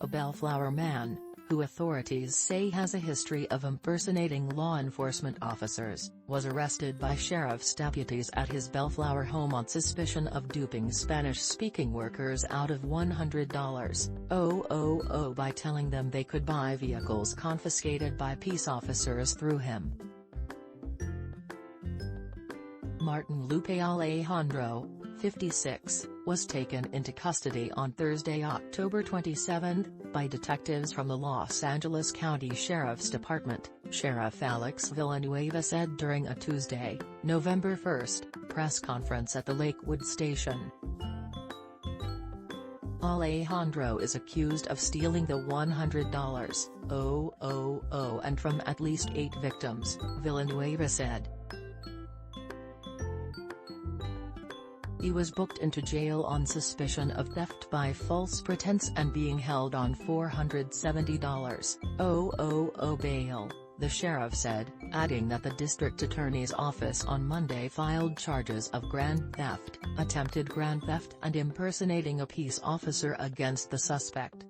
a Bellflower man, who authorities say has a history of impersonating law enforcement officers, was arrested by sheriff's deputies at his Bellflower home on suspicion of duping Spanish-speaking workers out of $100 by telling them they could buy vehicles confiscated by peace officers through him. Martin Lupe Alejandro, 56, was taken into custody on Thursday, October 27, by detectives from the Los Angeles County Sheriff's Department, Sheriff Alex Villanueva said during a Tuesday, November 1, press conference at the Lakewood station. Alejandro is accused of stealing the $100 and from at least 8 victims, Villanueva said. He was booked into jail on suspicion of theft by false pretense and being held on $470 bail, the sheriff said, adding that the district attorney's office on Monday filed charges of grand theft, attempted grand theft and impersonating a peace officer against the suspect.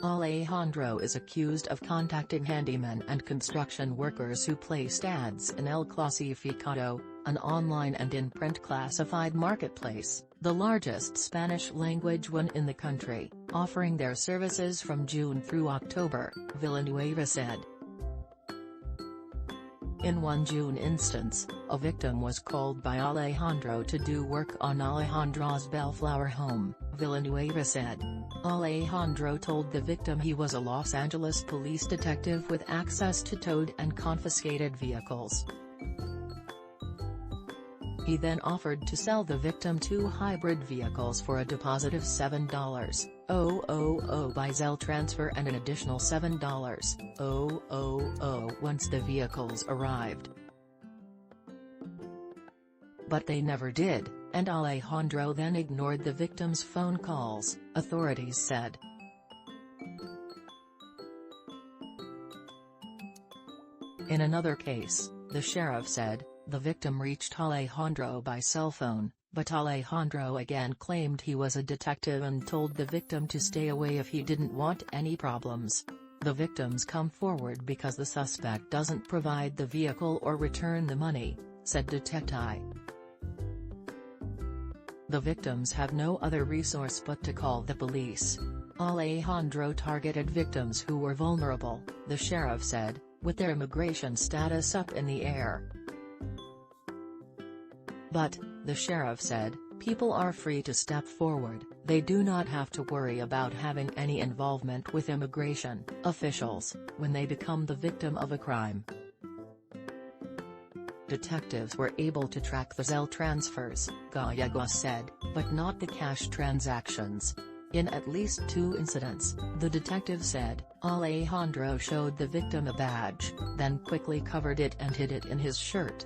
Alejandro is accused of contacting handymen and construction workers who placed ads in El Clasificado, an online and in-print classified marketplace, the largest Spanish-language one in the country, offering their services from June through October, Villanueva said. In one June instance, a victim was called by Alejandro to do work on Alejandro's Bellflower home, Villanueva said. Alejandro told the victim he was a Los Angeles police detective with access to towed and confiscated vehicles. He then offered to sell the victim 2 hybrid vehicles for a deposit of $7,000 by Zelle transfer and an additional $7,000 once the vehicles arrived. But they never did, and Alejandro then ignored the victim's phone calls, authorities said. In another case, the sheriff said, the victim reached Alejandro by cell phone, but Alejandro again claimed he was a detective and told the victim to stay away if he didn't want any problems. The victims come forward because the suspect doesn't provide the vehicle or return the money, said Detective. The victims have no other resource but to call the police. Alejandro targeted victims who were vulnerable, the sheriff said, with their immigration status up in the air. But, the sheriff said, people are free to step forward, they do not have to worry about having any involvement with immigration officials, when they become the victim of a crime. Detectives were able to track the Zelle transfers, Gallegos said, but not the cash transactions. In at least 2 incidents, the detective said, Alejandro showed the victim a badge, then quickly covered it and hid it in his shirt.